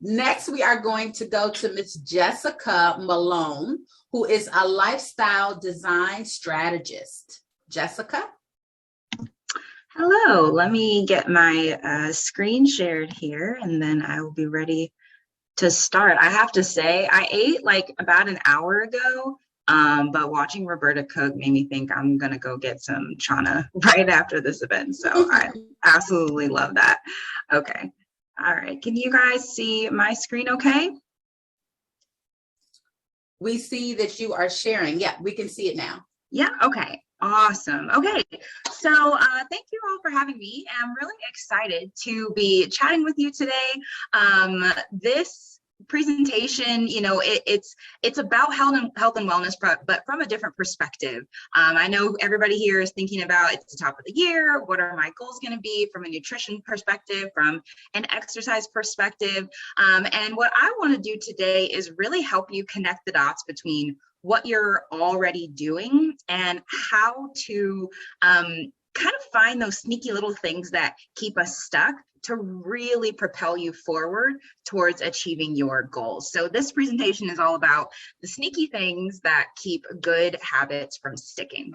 Next, we are going to go to Miss Jessica Malone, who is a lifestyle design strategist. Jessica? Hello, let me get my screen shared here and then I will be ready to start. I have to say, I ate like about an hour ago, but watching Roberta cook made me think I'm gonna go get some chana right after this event. So I absolutely love that. Okay, all right. Can you guys see my screen okay? We see that you are sharing. Yeah, we can see it now. Yeah, okay. Awesome. Okay, so thank you all for having me. I'm really excited to be chatting with you today. This presentation, you know, it's about health and wellness, but from a different perspective. I know everybody here is thinking about it's the top of the year. What are my goals going to be from a nutrition perspective, from an exercise perspective? And what I want to do today is really help you connect the dots between what you're already doing and how to kind of find those sneaky little things that keep us stuck to really propel you forward towards achieving your goals. So this presentation is all about the sneaky things that keep good habits from sticking.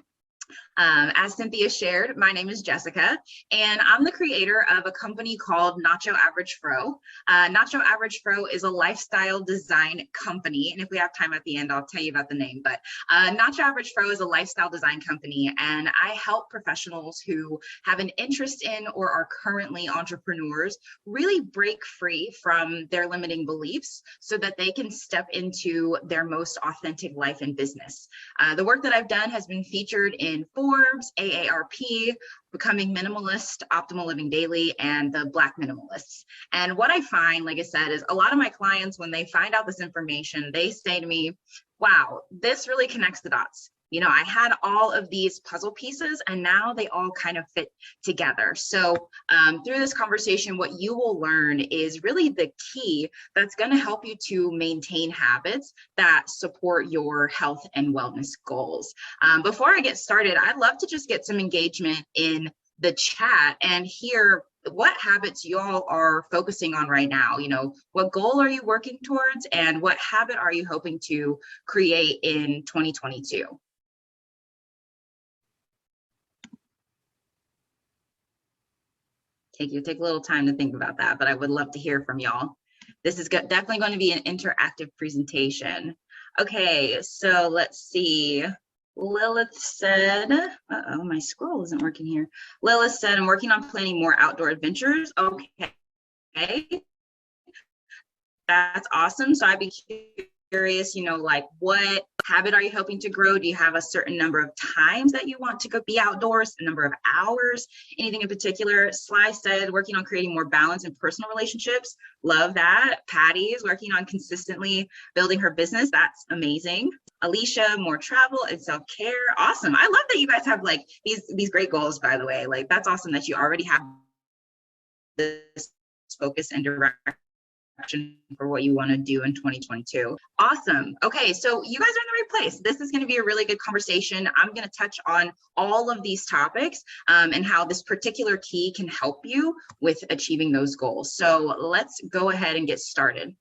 As Cynthia shared, my name is Jessica, and I'm the creator of a company called Nacho Average Fro. Nacho Average Fro is a lifestyle design company, and if we have time at the end, I'll tell you about the name, but Nacho Average Fro is a lifestyle design company, and I help professionals who have an interest in or are currently entrepreneurs really break free from their limiting beliefs so that they can step into their most authentic life and business. The work that I've done has been featured in Forbes, AARP, Becoming Minimalist, Optimal Living Daily, and the Black Minimalists. And what I find, like I said, is a lot of my clients, when they find out this information, they say to me, wow, this really connects the dots. You know, I had all of these puzzle pieces and now they all kind of fit together. So through this conversation, what you will learn is really the key that's going to help you to maintain habits that support your health and wellness goals. Before I get started, I'd love to just get some engagement in the chat and hear what habits y'all are focusing on right now. You know, what goal are you working towards and what habit are you hoping to create in 2022? Take a little time to think about that, but I would love to hear from y'all. This is definitely going to be an interactive presentation. Okay, so let's see. Lilith said, uh-oh, my scroll isn't working here. Lilith said, I'm working on planning more outdoor adventures. Okay, that's awesome. So I'd be curious, you know, like what habit are you hoping to grow? Do you have a certain number of times that you want to go be outdoors, a number of hours, anything in particular? Sly said, working on creating more balance in personal relationships. Love that. Patty is working on consistently building her business. That's amazing. Alicia, more travel and self-care. Awesome. I love that you guys have like these great goals, by the way. Like that's awesome that you already have this focus and direction for what you want to do in 2022. Awesome. Okay, so you guys are in the right place. This is going to be a really good conversation. I'm going to touch on all of these topics and how this particular key can help you with achieving those goals. So let's go ahead and get started.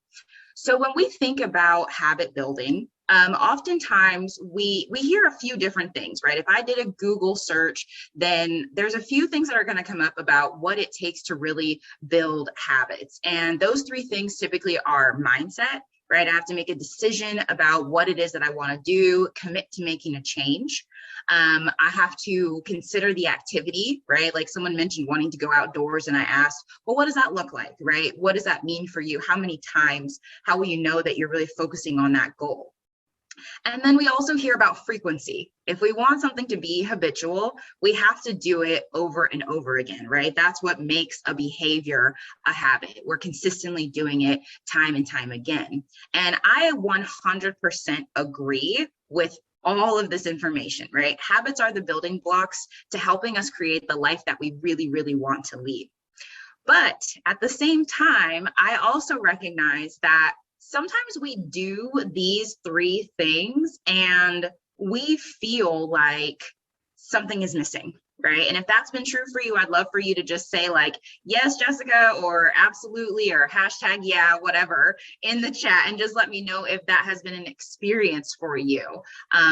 So when we think about habit building, oftentimes we hear a few different things, right? If I did a Google search, then there's a few things that are going to come up about what it takes to really build habits. And those three things typically are mindset, right? I have to make a decision about what it is that I want to do, commit to making a change. I have to consider the activity, right? Like someone mentioned wanting to go outdoors and I asked, well, what does that look like, right? What does that mean for you? How many times? How will you know that you're really focusing on that goal? And then we also hear about frequency. If we want something to be habitual, we have to do it over and over again, right? That's what makes a behavior a habit. We're consistently doing it time and time again. And I 100% agree with all of this information, right? Habits are the building blocks to helping us create the life that we really, really want to lead. But at the same time, I also recognize that sometimes we do these three things and we feel like something is missing, right? And if that's been true for you, I'd love for you to just say like, yes, Jessica, or absolutely, or hashtag yeah, whatever in the chat, and just let me know if that has been an experience for you.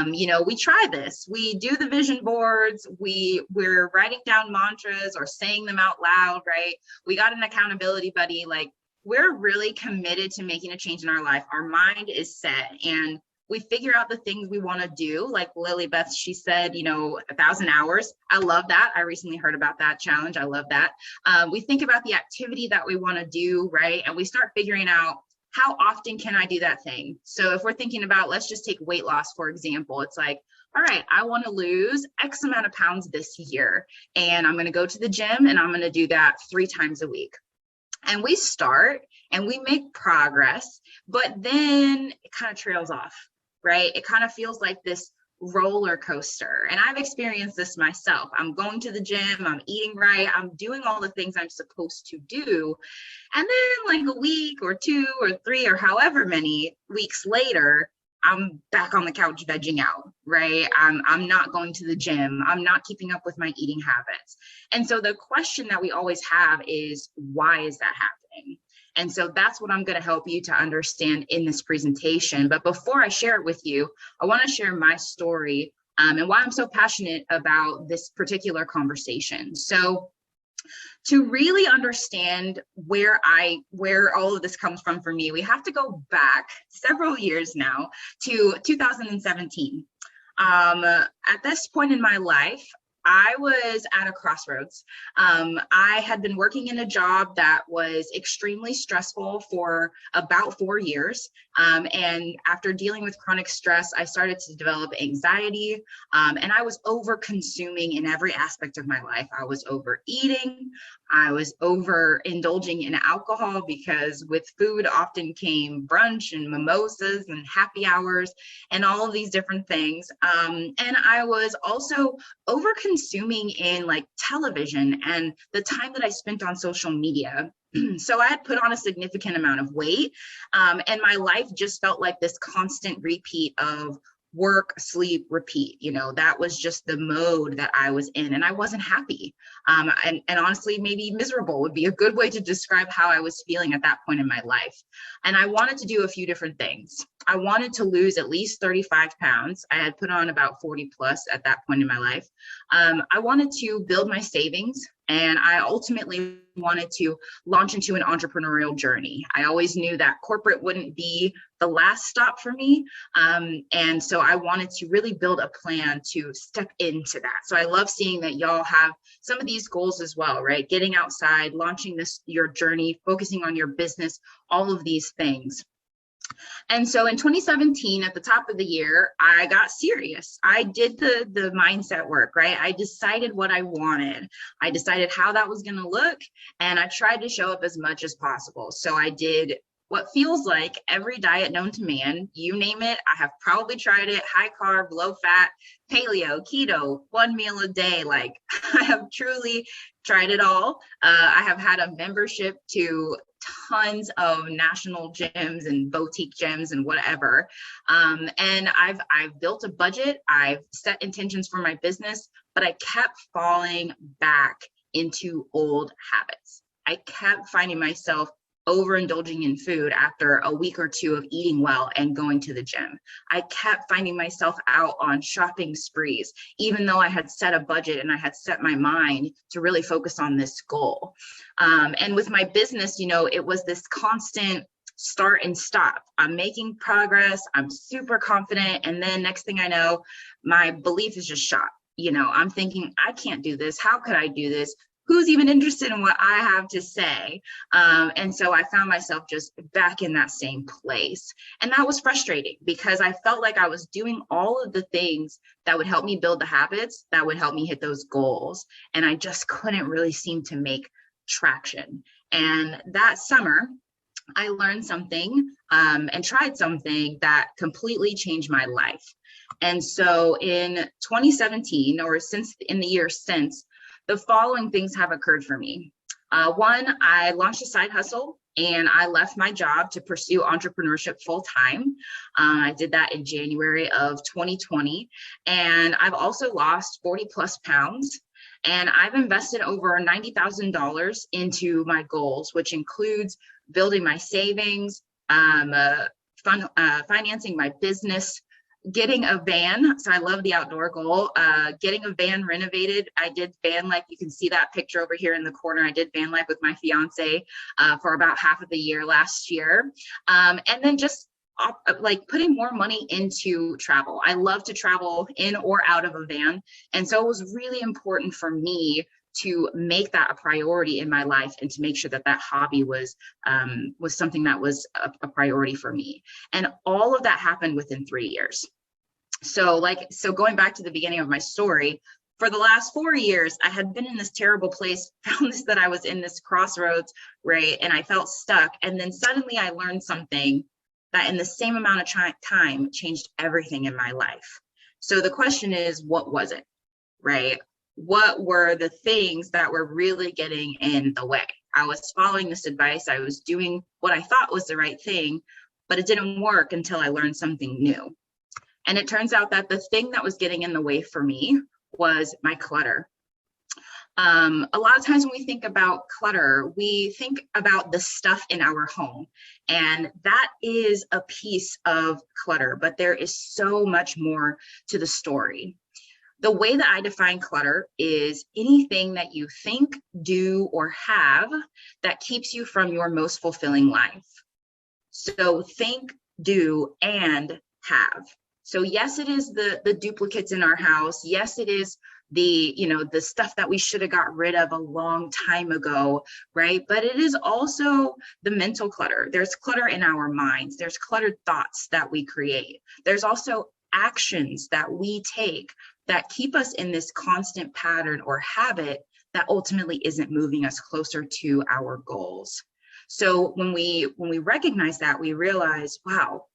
You know, we try this, we do the vision boards, we're writing down mantras or saying them out loud, right? We got an accountability buddy. Like, we're really committed to making a change in our life. Our mind is set, and we figure out the things we want to do. Like Lily Beth, she said, you know, 1,000 hours. I love that. I recently heard about that challenge. I love that. We think about the activity that we want to do, right? And we start figuring out, how often can I do that thing? So if we're thinking about, let's just take weight loss, for example, it's like, all right, I want to lose X amount of pounds this year, and I'm going to go to the gym and I'm going to do that 3 times a week. And we start and we make progress, but then it kind of trails off, right? It kind of feels like this roller coaster. And I've experienced this myself. I'm going to the gym, I'm eating right, I'm doing all the things I'm supposed to do. And then like a week or 2 or 3 or however many weeks later, I'm back on the couch vegging out, right? I'm not going to the gym. I'm not keeping up with my eating habits. And so the question that we always have is, why is that happening? And so that's what I'm going to help you to understand in this presentation. But before I share it with you, I want to share my story and why I'm so passionate about this particular conversation. So to really understand where all of this comes from for me, we have to go back several years now to 2017. At this point in my life, I was at a crossroads. I had been working in a job that was extremely stressful for about 4 years. And after dealing with chronic stress, I started to develop anxiety, and I was over consuming in every aspect of my life. I was overeating. I was overindulging in alcohol, because with food often came brunch and mimosas and happy hours and all of these different things. And I was also over consuming in like television and the time that I spent on social media. So I had put on a significant amount of weight, and my life just felt like this constant repeat of work, sleep, repeat. You know, that was just the mode that I was in, and I wasn't happy. And honestly, maybe miserable would be a good way to describe how I was feeling at that point in my life. And I wanted to do a few different things. I wanted to lose at least 35 pounds. I had put on about 40 plus at that point in my life. I wanted to build my savings, and I ultimately wanted to launch into an entrepreneurial journey. I always knew that corporate wouldn't be the last stop for me. And so I wanted to really build a plan to step into that. So I love seeing that y'all have some of these goals as well, right? Getting outside, launching your journey, focusing on your business, all of these things. And so in 2017, at the top of the year, I got serious. I did the mindset work, right? I decided what I wanted. I decided how that was going to look, and I tried to show up as much as possible. So I did what feels like every diet known to man. You name it, I have probably tried it. High carb, low fat, paleo, keto, 1 meal a day. Like, I have truly tried it all. I have had a membership to tons of national gyms and boutique gyms and whatever. And I've built a budget. I've set intentions for my business, but I kept falling back into old habits. I kept finding myself overindulging in food after a week or 2 of eating well and going to the gym. I kept finding myself out on shopping sprees, even though I had set a budget and I had set my mind to really focus on this goal. And with my business, you know, it was this constant start and stop. I'm making progress. I'm super confident. And then next thing I know, my belief is just shot. You know, I'm thinking, I can't do this. How could I do this? Who's even interested in what I have to say? And so I found myself just back in that same place. And that was frustrating, because I felt like I was doing all of the things that would help me build the habits that would help me hit those goals. And I just couldn't really seem to make traction. And that summer, I learned something and tried something that completely changed my life. And so in 2017, or in the year since, the following things have occurred for me. One, I launched a side hustle, and I left my job to pursue entrepreneurship full time. I did that in January of 2020. And I've also lost 40 plus pounds. And I've invested over $90,000 into my goals, which includes building my savings, financing my business, getting a van. So I love the outdoor goal, getting a van renovated. I did van life. You can see that picture over here in the corner. I did van life with my fiance for about half of the year last year. And then just like putting more money into travel. I love to travel in or out of a van. And so it was really important for me to make that a priority in my life and to make sure that that hobby was something that was a priority for me. And all of that happened within 3 years. So going back to the beginning of my story, for the last 4 years, I had been in this terrible place, found this, that I was in this crossroads, right? And I felt stuck. And then suddenly I learned something that in the same amount of time changed everything in my life. So the question is, what was it, right? What were the things that were really getting in the way? I was following this advice. I was doing what I thought was the right thing, but it didn't work until I learned something new. And it turns out that the thing that was getting in the way for me was my clutter. A lot of times when we think about clutter, we think about the stuff in our home, and that is a piece of clutter, but there is so much more to the story. The way that I define clutter is anything that you think, do, or have that keeps you from your most fulfilling life. So think, do, and have. So yes, it is the duplicates in our house. Yes, it is the stuff that we should have got rid of a long time ago, right? But it is also the mental clutter. There's clutter in our minds. There's cluttered thoughts that we create. There's also actions that we take that keep us in this constant pattern or habit that ultimately isn't moving us closer to our goals. So when we recognize that, we realize, wow,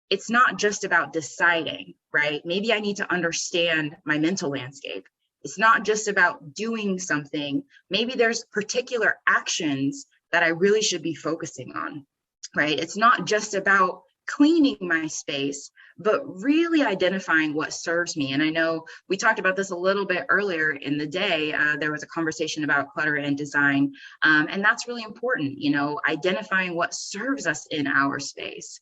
it's not just about deciding, right? Maybe I need to understand my mental landscape. It's not just about doing something. Maybe there's particular actions that I really should be focusing on, right? It's not just about cleaning my space, but really identifying what serves me. And I know we talked about this a little bit earlier in the day. There was a conversation about clutter and design, and that's really important, identifying what serves us in our space.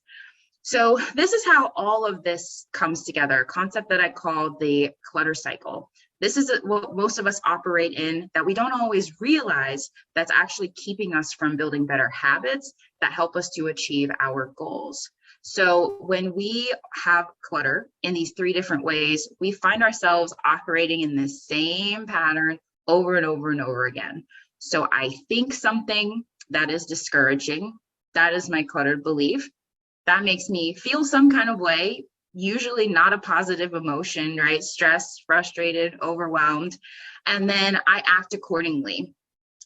So this is how all of this comes together, a concept that I call the clutter cycle. This is what most of us operate in that we don't always realize that's actually keeping us from building better habits that help us to achieve our goals. So when we have clutter in these 3 different ways, we find ourselves operating in the same pattern over and over and over again. So I think something that is discouraging, that is my cluttered belief. That makes me feel some kind of way, usually not a positive emotion, right? Stressed, frustrated, overwhelmed. And then I act accordingly.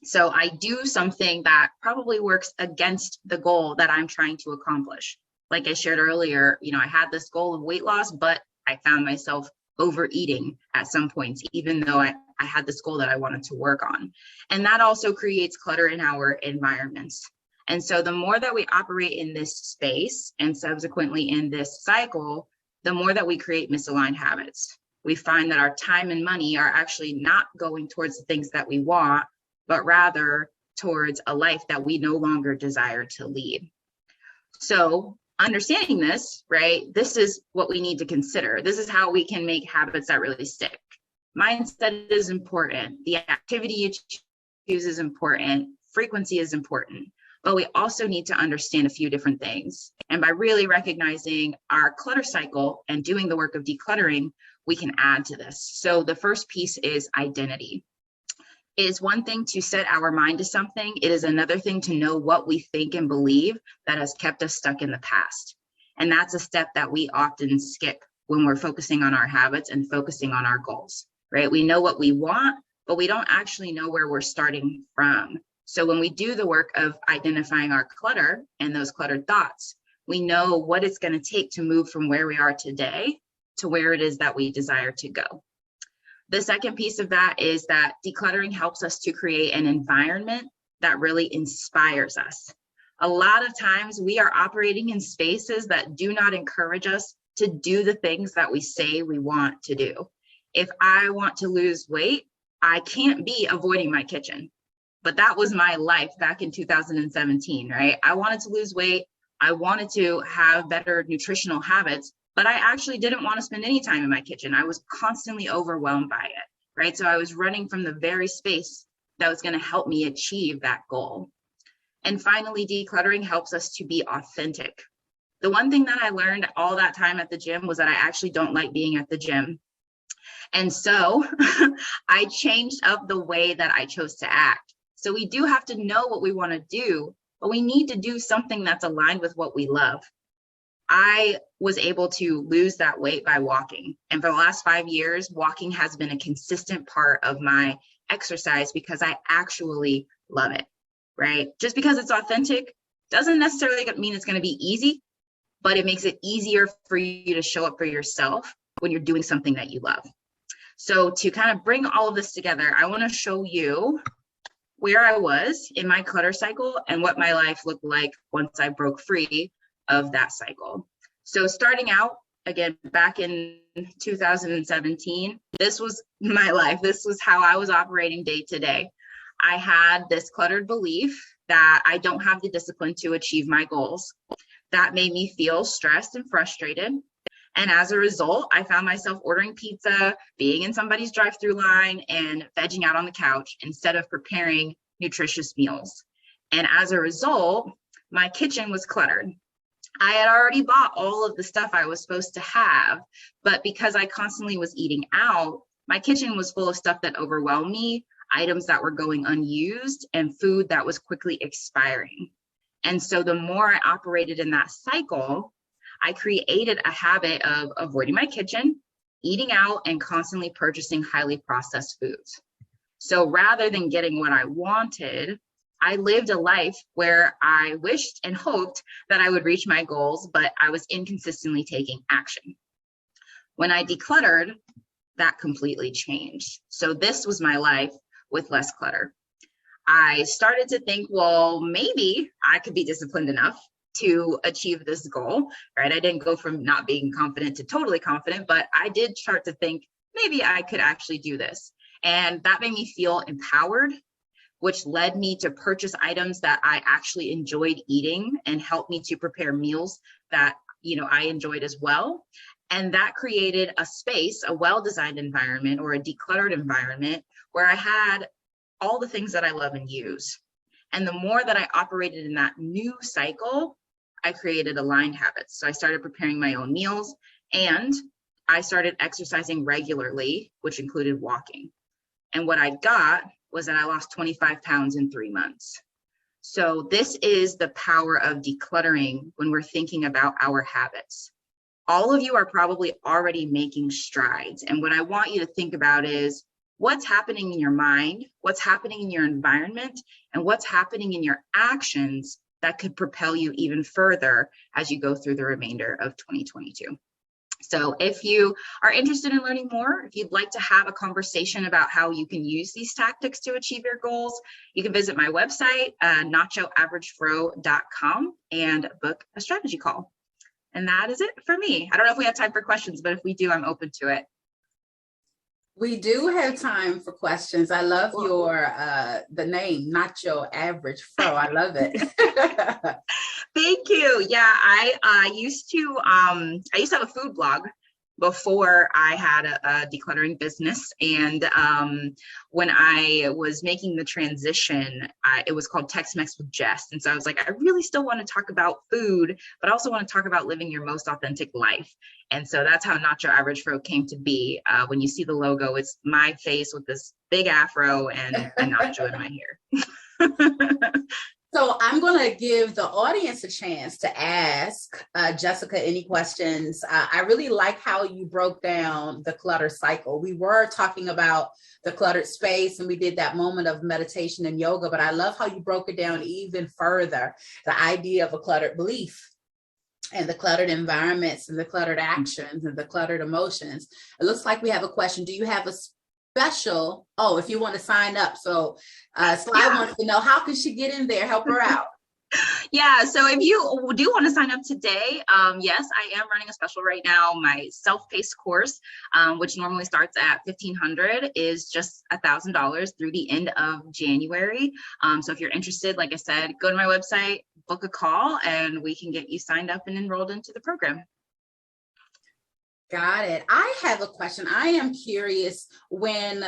So I do something that probably works against the goal that I'm trying to accomplish. Like I shared earlier, I had this goal of weight loss, but I found myself overeating at some points, even though I had this goal that I wanted to work on. And that also creates clutter in our environments. And so the more that we operate in this space and subsequently in this cycle, the more that we create misaligned habits. We find that our time and money are actually not going towards the things that we want, but rather towards a life that we no longer desire to lead. So understanding this, right, this is what we need to consider. This is how we can make habits that really stick. Mindset is important. The activity you choose is important. Frequency is important. But we also need to understand a few different things. And by really recognizing our clutter cycle and doing the work of decluttering, we can add to this. So the first piece is identity. It is one thing to set our mind to something. It is another thing to know what we think and believe that has kept us stuck in the past. And that's a step that we often skip when we're focusing on our habits and focusing on our goals, right? We know what we want, but we don't actually know where we're starting from. So when we do the work of identifying our clutter and those cluttered thoughts, we know what it's going to take to move from where we are today to where it is that we desire to go. The second piece of that is that decluttering helps us to create an environment that really inspires us. A lot of times we are operating in spaces that do not encourage us to do the things that we say we want to do. If I want to lose weight, I can't be avoiding my kitchen. But that was my life back in 2017, right? I wanted to lose weight. I wanted to have better nutritional habits, but I actually didn't want to spend any time in my kitchen. I was constantly overwhelmed by it, right? So I was running from the very space that was going to help me achieve that goal. And finally, decluttering helps us to be authentic. The one thing that I learned all that time at the gym was that I actually don't like being at the gym. And so I changed up the way that I chose to act. So we do have to know what we want to do, but we need to do something that's aligned with what we love. I was able to lose that weight by walking. And for the last 5 years, walking has been a consistent part of my exercise because I actually love it, right? Just because it's authentic doesn't necessarily mean it's going to be easy, but it makes it easier for you to show up for yourself when you're doing something that you love. So to kind of bring all of this together, I want to show you where I was in my clutter cycle and what my life looked like once I broke free of that cycle. So starting out, again, back in 2017, this was my life. This was how I was operating day to day. I had this cluttered belief that I don't have the discipline to achieve my goals. That made me feel stressed and frustrated. And as a result, I found myself ordering pizza, being in somebody's drive-through line, and vegging out on the couch instead of preparing nutritious meals. And as a result, my kitchen was cluttered. I had already bought all of the stuff I was supposed to have, but because I constantly was eating out, my kitchen was full of stuff that overwhelmed me, items that were going unused, and food that was quickly expiring. And so the more I operated in that cycle, I created a habit of avoiding my kitchen, eating out, and constantly purchasing highly processed foods. So rather than getting what I wanted, I lived a life where I wished and hoped that I would reach my goals, but I was inconsistently taking action. When I decluttered, that completely changed. So this was my life with less clutter. I started to think, well, maybe I could be disciplined enough to achieve this goal, right? I didn't go from not being confident to totally confident, but I did start to think maybe I could actually do this. And that made me feel empowered, which led me to purchase items that I actually enjoyed eating and helped me to prepare meals that, I enjoyed as well. And that created a space, a well-designed environment or a decluttered environment where I had all the things that I love and use. And the more that I operated in that new cycle, I created aligned habits. So I started preparing my own meals and I started exercising regularly, which included walking. And what I got was that I lost 25 pounds in 3 months. So this is the power of decluttering when we're thinking about our habits. All of you are probably already making strides. And what I want you to think about is what's happening in your mind, what's happening in your environment, and what's happening in your actions that could propel you even further as you go through the remainder of 2022. So if you are interested in learning more, if you'd like to have a conversation about how you can use these tactics to achieve your goals, you can visit my website, nachoaveragefro.com, and book a strategy call. And that is it for me. I don't know if we have time for questions, but if we do, I'm open to it. We do have time for questions. I love your the name Nacho Average Fro. I love it. Thank you. Yeah, I used to have a food blog before I had a decluttering business, and when I was making the transition, it was called Tex-Mex with Jess, and so I was like, I really still want to talk about food, but I also want to talk about living your most authentic life. And so that's how Nacho Average Fro came to be. When you see the logo, it's my face with this big afro and a nacho in my hair. So I'm going to give the audience a chance to ask Jessica any questions. I really like how you broke down the clutter cycle. We were talking about the cluttered space and we did that moment of meditation and yoga, but I love how you broke it down even further. The idea of a cluttered belief and the cluttered environments and the cluttered actions and the cluttered emotions. It looks like we have a question. Do you have a special, if you want to sign up. So Sly wants to know, how can she get in there? Help her out. Yeah, so if you do want to sign up today, yes, I am running a special right now. My self-paced course, which normally starts at 1,500, is just $1,000 through the end of January. So if you're interested, like I said, go to my website, book a call, and we can get you signed up and enrolled into the program. Got it. I have a question. I am curious when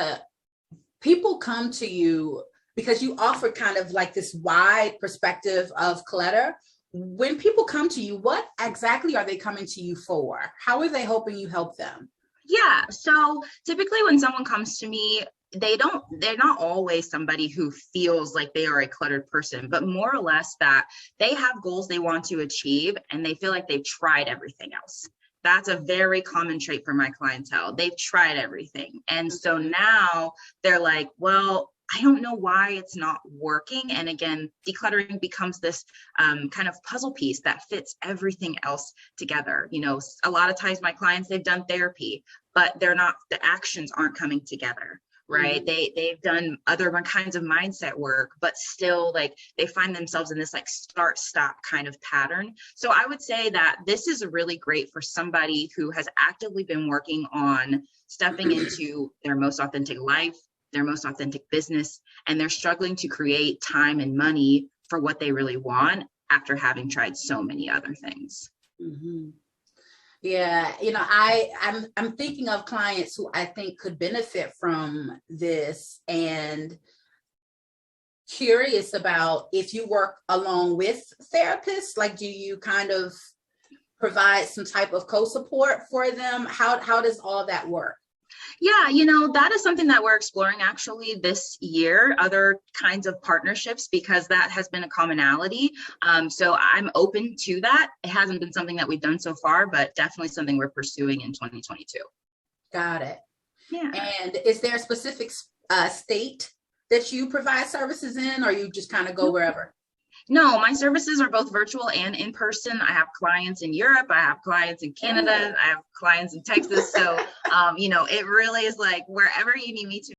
people come to you, because you offer kind of like this wide perspective of clutter. When people come to you, what exactly are they coming to you for? How are they hoping you help them? Yeah, so typically when someone comes to me, they're not always somebody who feels like they are a cluttered person, but more or less that they have goals they want to achieve and they feel like they've tried everything else. That's a very common trait for my clientele. They've tried everything. And so now they're like, well, I don't know why it's not working. And again, decluttering becomes this kind of puzzle piece that fits everything else together. You know, a lot of times my clients, they've done therapy, but the actions aren't coming together. Right. Mm-hmm. They've done other kinds of mindset work, but still like they find themselves in this like start stop kind of pattern. So I would say that this is really great for somebody who has actively been working on stepping into their most authentic life, their most authentic business, and they're struggling to create time and money for what they really want after having tried so many other things. Mm-hmm. Yeah, you know, I'm thinking of clients who I think could benefit from this, and curious about if you work along with therapists. Like, do you kind of provide some type of co-support for them? How does all that work? Yeah, you know, that is something that we're exploring actually this year, other kinds of partnerships, because that has been a commonality. So I'm open to that. It hasn't been something that we've done so far, but definitely something we're pursuing in 2022. Got it. Yeah. And is there a specific state that you provide services in, or you just kind of go wherever? No, my services are both virtual and in person. I have clients in Europe. I have clients in Canada. I have clients in Texas. So, you know, it really is like wherever you need me to